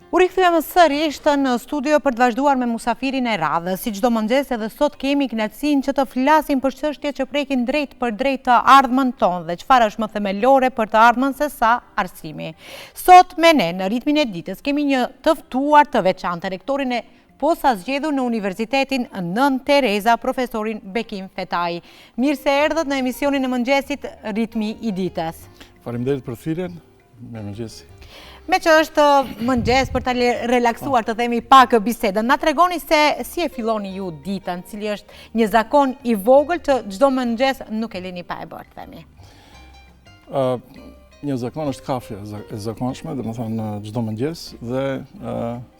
U rikthyer sërish në studio për të vazhduar me musafirin e radhës. Si çdo mëngjes edhe sot kemi kënaqësinë që të flasim për çështje që prekin drejt për drejt të ardhmën tonë dhe çfarë është më themelore për të ardhmën se sa arsimi. Sot me ne në ritmin e ditës kemi një të ftuar të veçantë, rektorin e posa zgjedhur në Universitetin Nën Tereza, profesorin Bekim Fetai. Mirë se erdhët në emisionin e mëngjesit Ritmi i ditës. Faleminderit për thirrjen. Mirëmëngjes. Me që është mëngjes për të relaksuar të themi pak bisedën, na tregoni se si e filloni ju ditën, cili është një zakon i vogël që çdo mëngjes nuk e lini pa e bërë, themi. Një zakon është kafja e zakonshme, domethënë çdo mëngjes dhe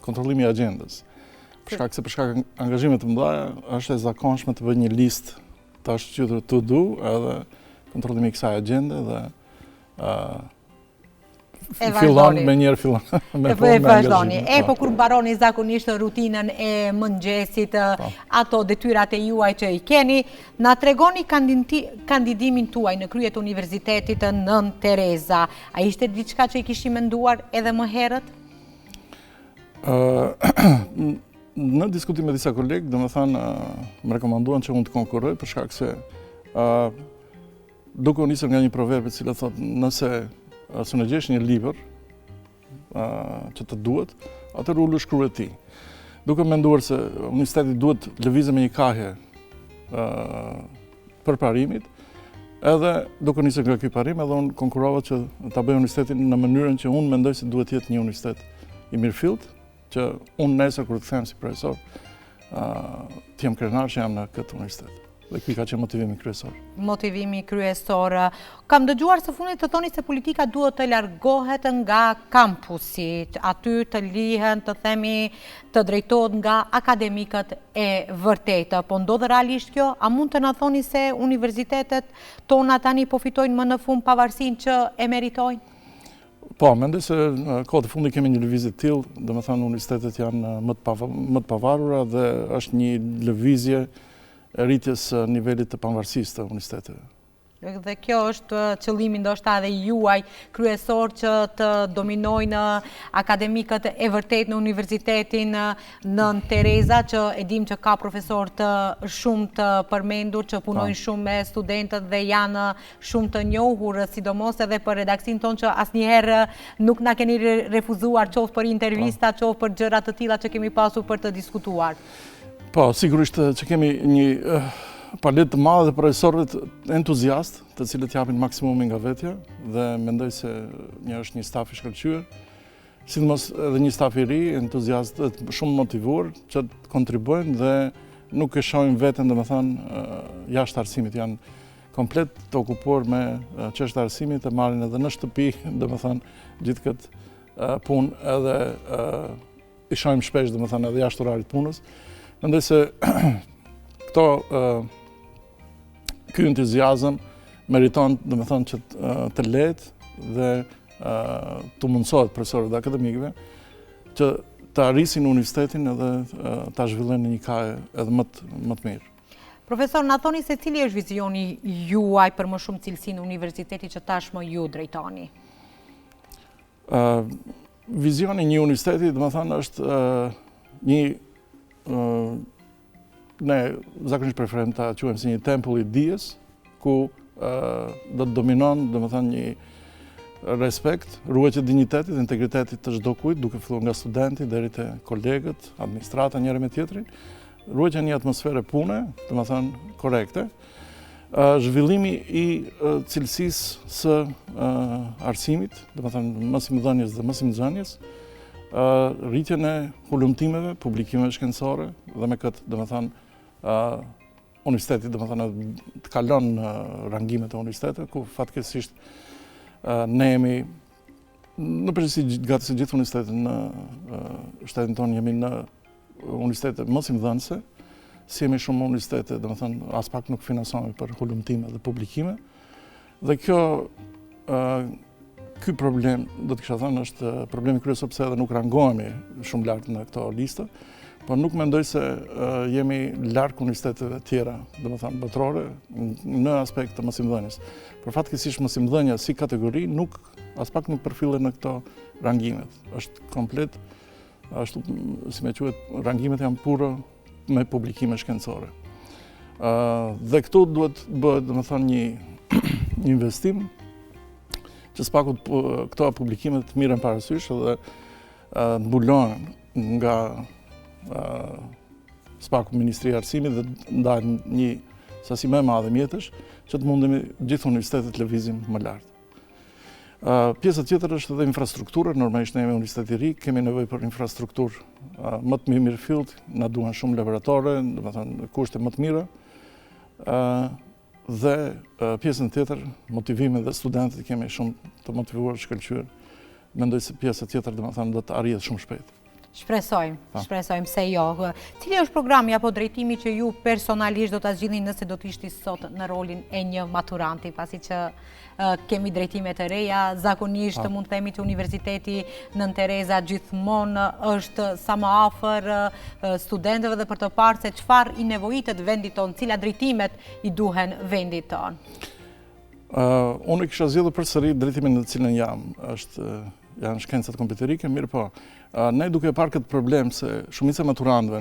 kontrollimi i agjendës. Për shkak angazhime të mëdha, është e zakonshme të bëj një listë tash që to do, edhe kontrollimi i kësaj agjende dhe fillon me njerë fillon me vazhdoni. Po kur mbaroni zakonisht rutinën e mëngjesit, ato detyrat e juaj që i keni, na tregoni kandidimin tuaj në krye të Universitetit Nën Tereza. A ishte diçka që i kishim menduar edhe më herët? Në diskutim me disa kolegë, domethënë më rekomanduan që unë të konkurroj për shkak se duke u nisur nga një proverb i cili thotë nëse së në gjesh një libër që të duhet, atëherë u shkruaj ti. Duke menduar se universiteti duhet lëvizë me një kahje për parimit, edhe duke nisur nga ky parim, edhe unë konkurova që ta bëj universitetin në mënyrën që unë mendoj se duhet jetë një universitet i mirëfillt, që unë nesër kur të them si profesor, të jem krenar që jam në këtë universitet. Dhe ky ka qenë motivimi kryesor. Motivimi kryesor. Kam dëgjuar së fundit të thoni se politika duhet të largohet nga kampusi, aty të lihen, të themi, të drejtohet nga akademikët e vërtetë. Po ndodh realisht kjo? A mund të na thoni se universitetet tona tani po fitojnë më në fund pavarësinë që e meritojnë? Po, mendoj se kohët e fundit kemi një lëvizje të tillë, domethënë universitetet janë më të pavarura dhe është një lëvizje rritjes nivelit të pavarësisë të universiteteve. Dhe kjo është qëllimi ndoshta edhe juaj kryesor që të dominojnë akademikët e vërtet në Universitetin Nën Tereza, që e dim që ka profesor të shumë të përmendur, që punojnë shumë me studentët dhe janë shumë të njohur, sidomos edhe për redaksin tonë që asnjëherë nuk na keni refuzuar qoftë për intervista, qoftë për gjëra të tilla që kemi pasur për të diskutuar. Po, sigurisht që kemi një palet të madhe të profesorëve entuziast, të cilët japin maksimumin nga vetja dhe mendoj se është një staf i shkëlqyer, sidomos edhe një staf i ri, entuziast, shumë motivuar që të kontribuojnë dhe nuk e shohin veten, domethënë, jashtë arsimit, janë komplet të okupuar me çështën e arsimit, e marrin edhe në shtëpi, domethënë, gjithë këtë punë edhe i shohim shpesh, domethënë, edhe jashtë orarit punës. Mendoj se ky entuziazëm meriton, domethënë, që të lehtë dhe të mundsohet profesorëve dhe akademikëve që të arrisin universitetin edhe ta zhvillojnë në një kahje edhe më të mirë. Profesor, na thoni se cili është vizioni juaj për më shumë cilësi në universiteti që tashmë ju drejtoni? Vizioni i një universiteti, domethënë, është një ne zakonisht preferojmë ta quajmë si një tempull i dijes, ku do të dominon, domethënë, një respekt, ruajtje e dinjitetit dhe integritetit të çdo kujt, duke filluar nga studenti deri te kolegët, administrata njëri me tjetrin, ruajtja një atmosfere pune, domethënë korrekte, zhvillimi i cilësisë së arsimit, domethënë mësimdhënies dhe mësimdhënies, rritjen e hulumtimeve, publikimeve shkencore dhe me këtë, domethënë, universiteti, domethënë, të kalon rangimet e universiteteve, ku fatkeqësisht ne jemi në përgjithësi gati se gjithë universitetet në shtetin tonë jemi në universitete mësimdhënëse, si jemi shumë universitete, domethënë, as pak nuk finansohemi për hulumtime dhe publikime. Dhe ky problem, do të kisha thënë, është problemi kryesor pse edhe nuk rangohemi shumë lart në këto listë, por nuk mendoj se jemi larg universiteteve tjera, domethënë botërore, në aspekt të mësimdhënies. Por fatkeqësisht mësimdhënia si kategori as pak nuk përfillet në këto rangimet. Është komplet ashtu si me quhet, rangimet janë pura me publikime shkencore. Dhe këtu duhet bëhet, domethënë, një investim që s'pakut këto publikime të miren parasysh dhe mbulohen nga s'pakut Ministria e Arsimit dhe ndajnë një sasi më e madhe mjetësh që të mundemi gjithë universitetet të lëvizim më lart. Pjesa tjetër është edhe infrastruktura. Normalisht ne jemi universitet i ri, kemi nevojë për infrastrukturë më të mirëfillt, na duhen shumë laboratore, domethënë kushte më të mira. Dhe pjesën tjetër, motivime dhe studentët kemi shumë të motivuar, shkëlqyer. Mendoj se pjesa tjetër domethënë do të arrihet shumë shpejt. Shpresojmë se jo. Cili është programi apo drejtimi që ju personalisht do ta zgjidhni nëse do të ishte sot në rolin e një maturanti, pasi që kemi drejtime të reja, zakonisht mund të themi që Universiteti Nën Tereza gjithmonë është sa më afër studentëve dhe për të parë se çfarë i nevojitet vendit tonë, cilat drejtimet i duhen vendit tonë. Unë kisha zgjedhur përsëri drejtimin në të cilën janë shkencat kompjuterike, mirë po. Ne duke parë këtë problem se shumica e maturantëve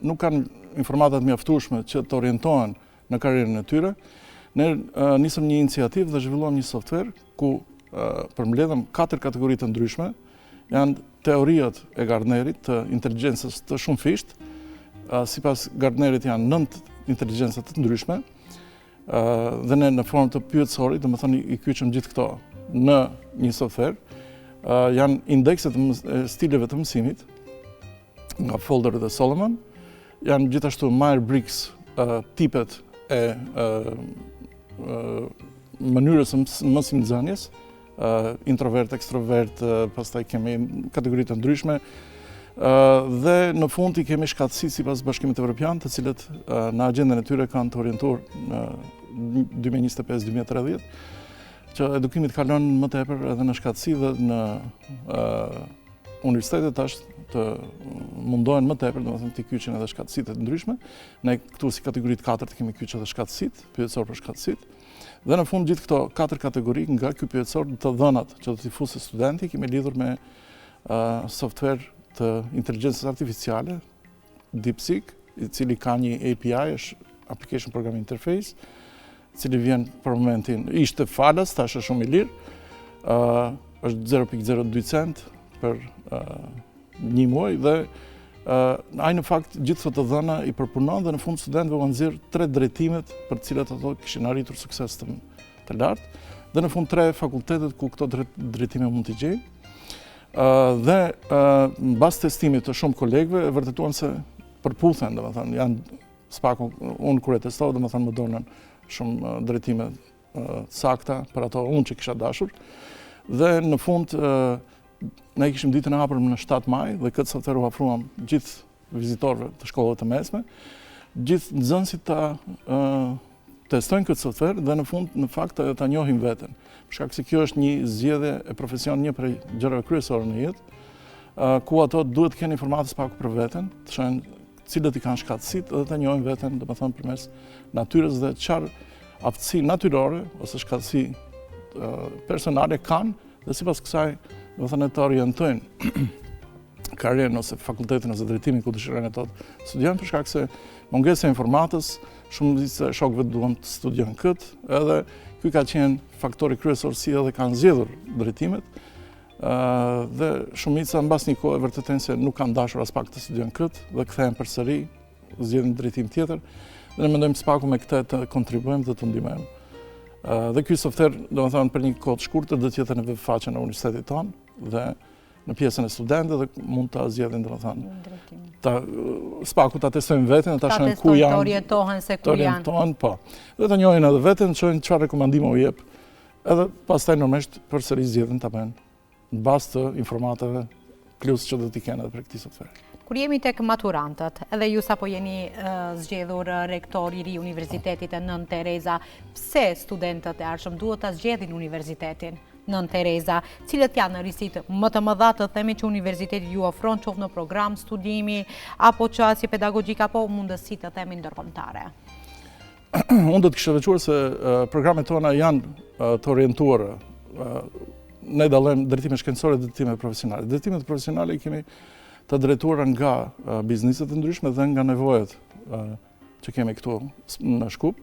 nuk kanë informatat mjaftueshme që të orientohen në karrierën e tyre, ne nisëm një iniciativë dhe zhvilluam një software ku përmbledhëm 4 kategori të ndryshme. Janë teoriat e Gardnerit të inteligjencës të shumëfisht. Sipas Gardnerit janë 9 inteligjenca të ndryshme. Dhe ne në formë të pyetësorit, domethënë i kyçëm gjithë këto në një software. Janë indekset e stileve të mësimit nga Folder dhe Solomon. Janë gjithashtu Myers-Briggs tipet e mënyrës së mësimdhënies, introvert, ekstrovert, pastaj kemi kategori të ndryshme. Dhe në fund i kemi shkatësit sipas Bashkimit Evropian, të cilët në agjendën e tyre kanë të orientuar në 2025-2030, që edukimit kalon më tepër edhe në shkatësi dhe në universitetet tash të mundohen më tepër, domethënë të kyçin edhe shkatësitë të ndryshme. Ne këtu si kategori të 4 kemi kyç edhe shkatësitë, pyetësor për shkatësitë. Dhe në fund gjithë këto 4 kategori nga ky pyetësor të dhënat që do t'i fusë studenti kemi lidhur me software të inteligjencës artificiale, DeepSeek, i cili ka një API, është Application Programming Interface, i cili vjen për momentin, ishte falas, tash është shumë i lirë, është 0.02 cent për një muaj dhe ai në fakt gjithë të dhëna i përpunon dhe në fund studentëve u nxjerr 3 drejtimet për të cilat ato kishin arritur sukses të lartë dhe në fund 3 fakultetet ku këto drejtime mund t'i gjejnë. Dhe mbas testimit të shumë kolegëve e vërtetuan se përputhen, domethënë janë spaku, unë kur e testova domethënë më dolën shumë drejtime sakta për ato unë që kisha dashur. Dhe në fund ne kishim ditën e hapur në 7 maj dhe këtë software u ofruam gjithë vizitorëve të shkollave të mesme, gjithë nxënësit ta testojnë këtë software dhe në fund në fakt ta njohin veten. Për shkak se kjo është një zgjedhje e profesion, një prej gjërave kryesore në jetë, ku ato duhet të kenë informatë pak për veten, të shohin cilët i kanë shkatësitë dhe ta njohin veten, domethënë përmes natyrës dhe çfarë aftësi natyrore ose shkatësi personale kanë dhe sipas kësaj domethënë të orientojnë karrierën ose fakultetin ose drejtimin ku dëshirojnë ato të studiojnë, për shkak se mungesa e informatës, shumë e shokëve duan të studiojnë këtë, edhe ky ka qenë faktori kryesor si edhe kanë zgjedhur drejtimet. Dhe shumica mbas një kohë vërtetojnë se nuk kanë dashur as pak të studiojnë këtë dhe kthehen përsëri, zgjedhin drejtim tjetër. Dhe ne mendojmë spaku me këtë të kontribuojmë dhe të ndihmojmë. Dhe ky software, domethënë për një kohë të shkurtër do të jetë në webfaqen e universitetit tonë dhe në pjesën e studentëve dhe mund ta zgjedhin domethënë spaku ta testojnë veten, ta shohin ku janë, të orientohen se ku janë. Po. Dhe ta njohin edhe veten, të shohin çfarë rekomandime u jep. Edhe pastaj normalisht përsëri zgjedhin ta bëjnë në bazë të informatave plus që do t'i kenë edhe për këtij software. Kur jemi tek maturantët, edhe ju sapo jeni zgjedhur rektor i ri Universitetit e Nën Tereza, pse studentët e ardhshëm duhet ta zgjedhin Universitetin Nën Tereza? Cilët janë risitë më të mëdha të themi që universiteti ju ofron qoftë në program studimi apo qasje pedagogjike apo mundësi të themi ndërkombëtare? Unë do të kisha veçuar se programet tona janë të orientuara. Ne dallojmë drejtime shkencore dhe drejtime profesionale. Drejtimet profesionale i kemi të drejtuara nga bizniset e ndryshme dhe nga nevojat që kemi këtu në Shkup,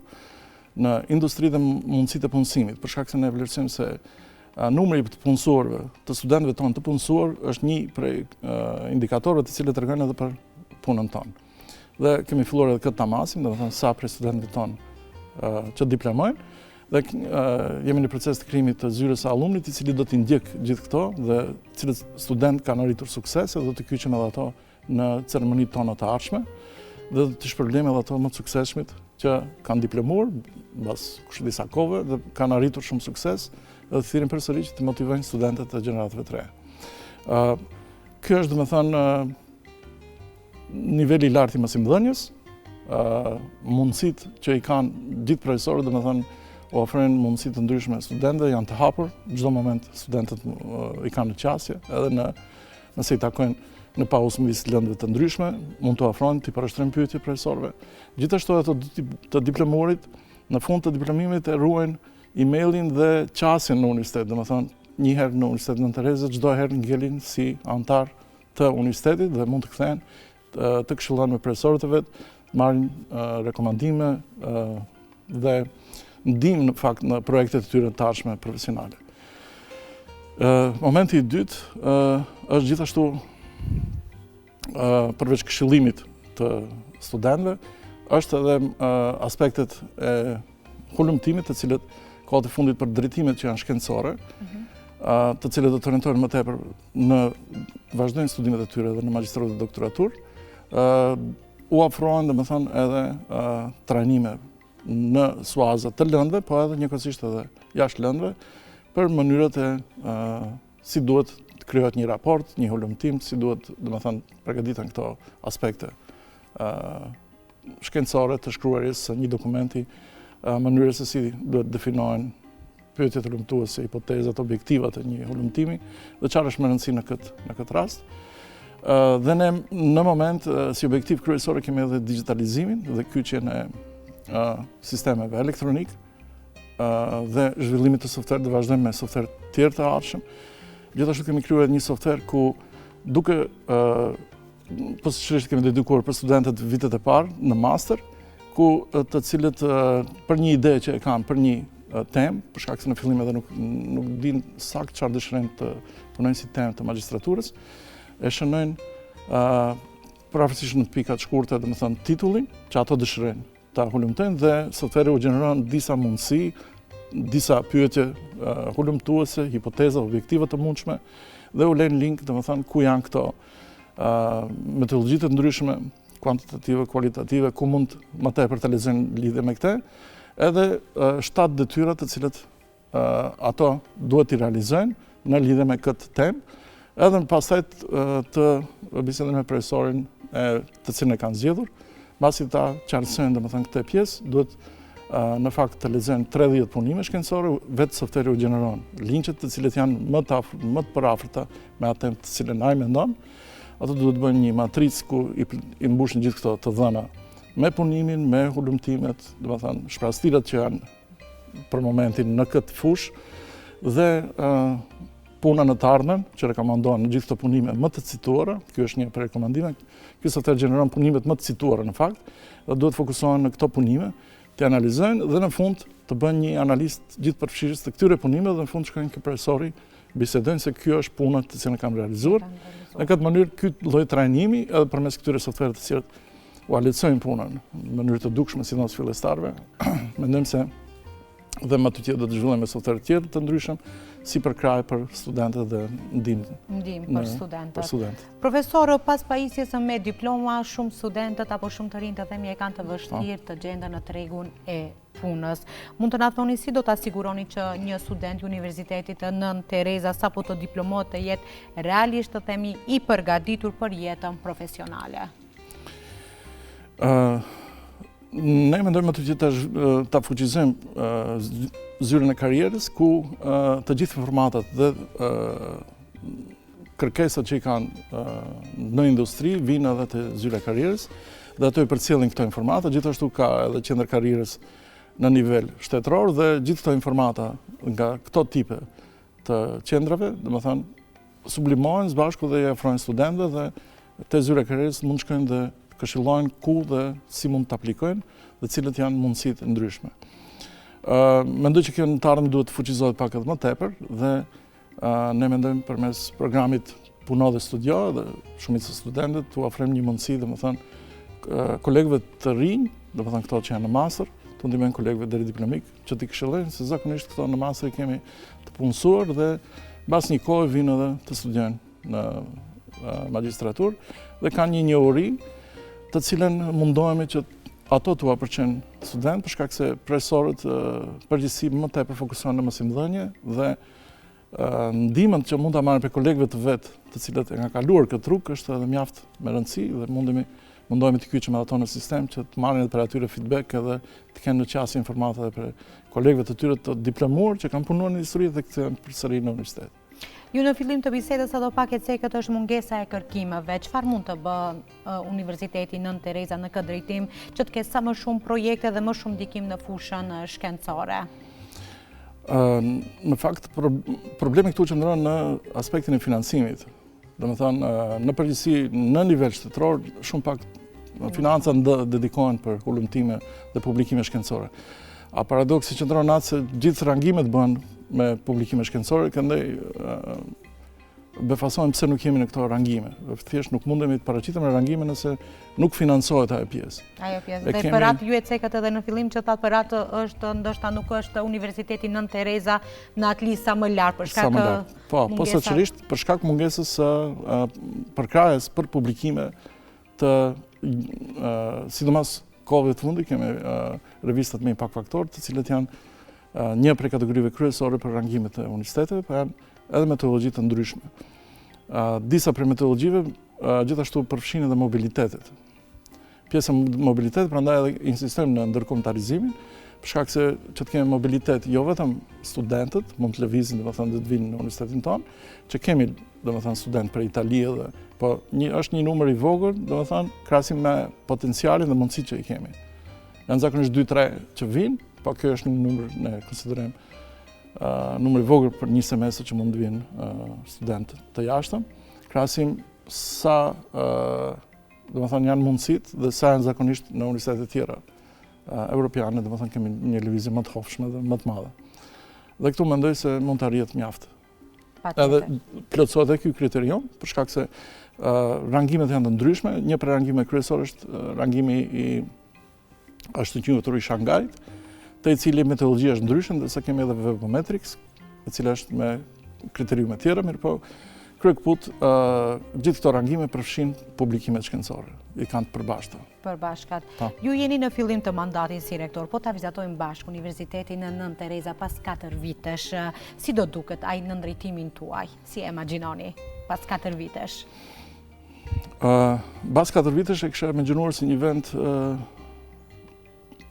në industri dhe mundësitë e punësimit, për shkak se ne vlerësojmë se numri të punësorëve, të studentëve tonë të punësuar është një prej indikatorëve të cilët tregojnë edhe për punën tonë. Dhe kemi filluar edhe këtë ta masim, domethënë sa prej studentëve tonë që diplomojnë, dhe jemi në proces të krijimit të zyrës së alumnit, i cili do t'i ndjek gjithë këto dhe cilët student kanë arritur sukses dhe do të kyçem edhe ato në ceremonitë tona të ardhshme dhe do të shpërblejmë edhe ato më të suksesshmit që kanë diplomuar mbas disa kohëve dhe kanë arritur shumë sukses dhe të thirrin përsëri që të motivojnë studentët e gjeneratëve të reja. Kjo është domethënë niveli i lartë i mësimdhënies, mundësitë që i kanë gjithë profesorët, domethënë u ofrojnë mundësi të ndryshme studentëve, janë të hapur, çdo moment studentët i kanë në qasje, edhe nëse i takojnë në pauzë midis lëndëve të ndryshme, mund të ofrojnë të përshtrojnë pyetje profesorëve. Gjithashtu ato të diplomuarit në fund të diplomimit e ruajnë emailin dhe qasjen në universitet, domethënë një herë në Universitetin Nën Terezë, çdo herë ngelin si antar të universitetit dhe mund të kthehen të këshillohen me profesorët e vet, marrin rekomandime dhe ndihmë në fakt në projektet e tyre të ardhshme profesionale. Momenti i dytë është gjithashtu përveç këshillimit të studentëve, është edhe aspektet e hulumtimit, të cilët kohët e fundit për drejtimet që janë shkencore, të cilët do të orientojnë më tepër në vazhdojnë studimet e tyre dhe në magjistraturë dhe doktoraturë, u ofrohen domethënë edhe trajnime në suaza të lëndëve, po edhe njëkohësisht edhe jashtë lëndëve, për mënyrat e si duhet të krijohet një raport, një hulumtim, si duhet domethënë përgatiten këto aspekte shkencore të shkruarjes së një dokumenti, mënyrës se si duhet definohen pyetjet hulumtuese, hipotezat, objektivat e një hulumtimi dhe çfarë është më rëndësi në këtë rast. Dhe ne në moment si objektiv kryesor kemi edhe digitalizimin dhe kyçjen e sistemeve elektronik dhe zhvillimit të software dhe vazhdojmë me software tjerë të ardhshëm. Gjithashtu kemi krijuar një software ku duke posaçërisht kemi dedikuar për studentët vitet e parë në master, ku të cilët për një ide që e kanë për një temë, për shkak se në fillim edhe nuk din saktë çfarë dëshirojnë të punojnë si temë të magjistraturës, e shënojnë parafërsisht në pika të shkurtë, domethënë titullin që ato dëshirojnë ta hulumtojnë dhe softveri u gjeneron disa mundësi, disa pyetje hulumtuese, hipoteza, objektiva të mundshme dhe u lën link, domethënë ku janë këto metodologjitë të ndryshme, kuantitative, kualitative, ku mund më tepër të lexojnë lidhje me këtë, edhe 7 detyra të cilët ato duhet i realizojnë në lidhje me këtë temë, edhe në pastaj të bisedojnë me profesorin të cilën e kanë zgjedhur. Mbasi ta qartësojnë domethënë këtë pjesë, duhet në fakt të lexojnë 30 punime shkencore, vetë softveri u gjeneron linqet të cilët janë më të përafërta me atë të cilën ai mendon. Ato duhet bëjnë një matricë ku i mbushin gjithë këto të dhëna me punimin, me hulumtimet, domethënë shprastirat që janë për momentin në këtë fushë dhe puna në të ardhmen që rekomandohen në gjithë këto punime më të cituara, kjo është një prej rekomandimeve. Ky software gjeneron punimet më të cituara në fakt dhe duhet fokusohen në këto punime, të analizojnë dhe në fund të bëjnë një analizë gjithë përfshirës të këtyre punimeve dhe në fund shkojnë ke profesori, bisedojnë se kjo është puna të cilën kanë realizuar. Në këtë mënyrë ky lloj trajnimi edhe përmes këtyre softvereve të cilët u lehtësojnë punën në mënyrë të dukshme sidomos fillestarëve. Mendojmë se dhe më të tjerë do të zhvillojmë me software të tjerë të ndryshëm si për kraj për studentët dhe ndihmë për studentët. Profesor, pas pajisjes me diploma, shumë studentët apo shumë të rinj të themi e kanë të vështirë të gjenden në tregun e punës. Mund të na thoni si do të asiguroni që një student i Universitetit të Nën Tereza sapo të diplomohet të jetë realisht të themi i përgatitur për jetën profesionale? Ne mendojmë të gjithë ta fuqizojmë zyrën e karrierës ku të gjithë informatat dhe kërkesat që i kanë në industri vinë edhe te zyra e karrierës dhe ato i përcjellin këto informata. Gjithashtu ka edhe qendër karrierës në nivel shtetëror dhe gjithë këto informata nga këto tipe të qendrave, domethënë sublimohen së bashku dhe i ofrojnë studentëve dhe të zyra e karrierës mund të shkojnë dhe këshillojnë ku dhe si mund të aplikojnë dhe cilët janë mundësitë ndryshme. Mendoj që kjo në të ardhmen duhet të fuqizohet pak edhe më tepër dhe ne mendojmë përmes programit Puno dhe Studio dhe shumica e studentëve të ofrojmë një mundësi, domethënë kolegëve të rinj, domethënë këto që janë në master, të ndihmojnë kolegëve deri diplomik, që t'i këshillojnë se zakonisht këto në master i kemi të punësuar dhe mbas një kohë vinë edhe të studiojnë në magjistraturë dhe kanë një njohuri të cilën mundohemi që ato t'u apërqen student, për shkak se profesorët përgjithësi më tepër fokusohen në mësimdhënie dhe ndihmën që mund ta marrin për kolegëve të vet, të cilët e kanë kaluar këtë rrugë, është edhe mjaft me rëndësi dhe mundohemi të kyçim ato në sistem që të marrin edhe për atyre feedback edhe të kenë në qasje informata edhe për kolegëve të tyre të diplomuar që kanë punuar në histori dhe kthehen përsëri në universitet. Ju në fillim të bisedës do pak e cekët është mungesa e kërkimeve. Çfarë mund të bë Universiteti Nën Tereza në këtë drejtim që të ketë sa më shumë projekte dhe më shumë ndikim në fushën shkencore? Në fakt, problemi këtu qëndron në aspektin e financimit. Domethënë, në përgjithësi, në nivel shtetëror, shumë pak financa dedikohen për hulumtime dhe publikime shkencore. A paradoksi qëndron atë se gjithë rangimet bëhen me publikime shkencore, këndej befasohen pse nuk jemi në këto rangime. Thjesht nuk mundemi të paraqitemi në rangime nëse nuk financohet ajo pjesë. Ajo pjesë. Dhe për atë ju e cekët edhe në fillim që thatë për atë është, ndoshta nuk është Universiteti Nën Tereza në atë listë sa më lart për shkak Po, posaçërisht për shkak mungesës së përkrajes për publikime të sidomos kohëve të fundit kemi revistat me impact faktor, të cilët janë një prej kategorive kryesore për rangimet e universiteteve, por janë edhe metodologji të ndryshme. Disa prej metodologjive gjithashtu përfshin edhe mobilitetet. Pjesa e mobilitetit, prandaj edhe insistojmë në ndërkombëtarizimin, për shkak se që të kemi mobilitet jo vetëm studentët mund të lëvizin, domethënë të vinë në universitetin tonë, që kemi domethënë student prej Italie dhe po është një numër i vogël, domethënë krahasim me potencialin dhe mundësitë që i kemi. Janë zakonisht 2-3 që vinë, po kjo është një numër ne konsiderojmë numër i vogël për një semestër që mund të vinë studentë të jashtëm, krahasim sa domethënë janë mundësitë dhe sa janë zakonisht në universitetet tjera europiane, domethënë kemi një lëvizje më të hofshme dhe më të madhe. Dhe këtu mendoj se mund të arrihet mjaft. Edhe plotësohet edhe ky kriterium, për shkak se rangimet janë të ndryshme. Një prej rangimeve kryesore është rangimi është të quajtur i Shangajit, të i cili metodologjia është ndryshe, ndërsa kemi edhe Webometrics, e cila është me kriteriume tjera, mirë po kryekëput gjithë këto rangime përfshin publikimet shkencore, i kanë të përbashkëta. Përbashkat. Ju jeni në fillim të mandatit si rektor, po ta vizatojmë bashkë Universitetin në Nën Tereza pas 4 vitesh. Si do duket ai në ndrejtimin tuaj? Si e imagjinoni pas 4 vitesh? Pas 4 vitesh e kisha imagjinuar si një vend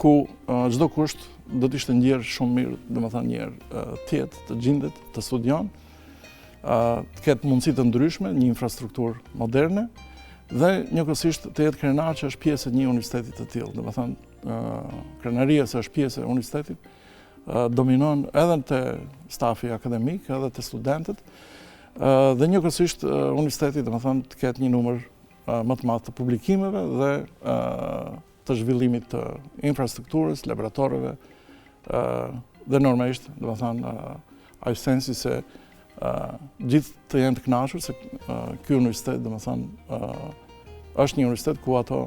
ku çdo kusht do të ishte ndjerë shumë mirë, domethënë një herë tjetë, të gjendet, të studion, të ketë mundësi të ndryshme, një infrastrukturë moderne dhe njëkohësisht të jetë krenar që është pjesë e një universiteti të tillë. Domethënë krenaria që është pjesë e universitetit dominon edhe te stafi akademik, edhe te studentët dhe njëkohësisht universiteti domethënë të ketë një numër më të madh të publikimeve dhe të zhvillimit të infrastrukturës, laboratoreve dhe normalisht, domethënë ai sensi se gjithë të jenë të kënaqur se ky universitet, domethënë është një universitet ku ato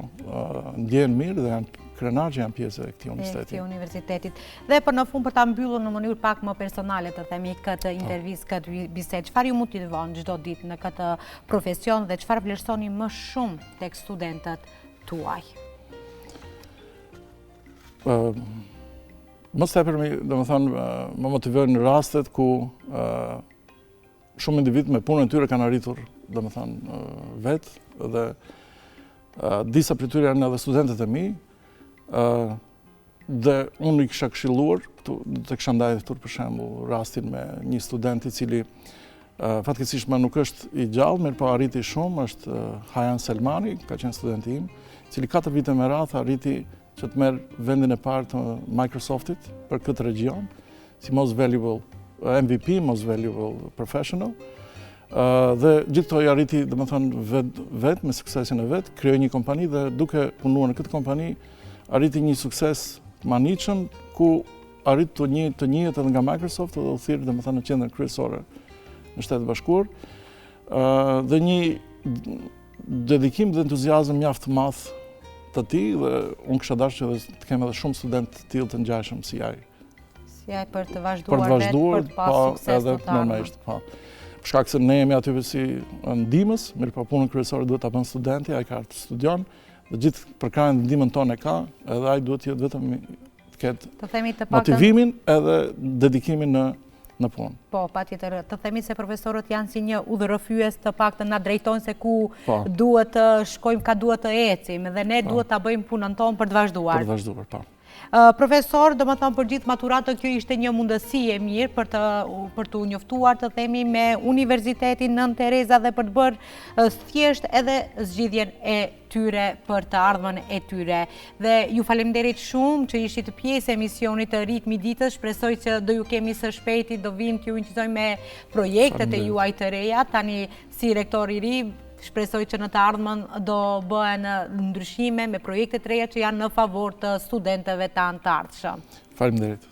ndjehen mirë dhe janë krenar që janë pjesë e këtij universitetit. Dhe për në fund për ta mbyllur në mënyrë pak më personale të themi këtë intervistë, këtë bisedë, çfarë ju motivon çdo ditë në këtë profesion dhe çfarë vlerësoni më shumë tek studentët tuaj? Më tepërmi, domethënë, më motivojnë në rastet ku shumë individ me punën e tyre kanë arritur, domethënë, vetë dhe disa prej tyre janë edhe studentët e mi, dhe unë i kisha këshilluar, të kisha ndajtur për shembull rastin me një student i cili fatkeqësisht më nuk është i gjallë, mirë po arriti shumë, është Hajan Selmani, ka qenë studenti im, i cili 4 vite me radhë arriti që të merë vendin e parë të Microsoftit për këtë region, si Most Valuable MVP, Most Valuable Professional, Dhe gjithë këto i arriti, domethënë, vetë me suksesin e vetë, krijoi një kompani dhe duke punuar në këtë kompani, arriti një sukses të maniqëm, ku arrit të njihet edhe nga Microsoft dhe u thirr domethënë në qendrën kryesore në Shtetet Bashkuar, dhe një dedikim dhe entuziazëm mjaft të madh të tij, dhe unë kisha dashur që të kem edhe shumë studentë të tillë të ngjashëm si ai. Si ai për të vazhduar vetë, për të pasur sukses në të ardhmen. Po. Për shkak se ne jemi aty si ndihmës, mirë po punën kryesore duhet ta bën studenti, ai ka të studion, dhe gjithë përkrahjen ndihmën tonë e ka, edhe ai duhet të jetë vetëm të ketë motivimin edhe dedikimin në punë. Po, patjetër, të themi se profesorët janë si një udhërrëfyes, të paktën na drejtojnë se ku duhet të shkojmë, ka duhet të ecim, dhe ne duhet ta bëjmë punën tonë për të vazhduar. Për të vazhduar, po. Profesor, domethënë për gjithë maturatët kjo ishte një mundësi e mirë për të njoftuar, të themi, me Universitetin Nën Tereza dhe për të bërë thjesht edhe zgjidhjen e tyre për të ardhmen e tyre. Dhe ju falemnderit shumë që ishit pjesë e emisionit të Ritmi i Ditës. Shpresoj që do ju kemi së shpejti, do vim t'ju injizojmë me projektet e juaj të reja. Tani si rektor i ri, shpresoj që në të ardhmen do bëhen ndryshime me projekte të reja që janë në favor të studentëve tanë të ardhshëm. Faleminderit.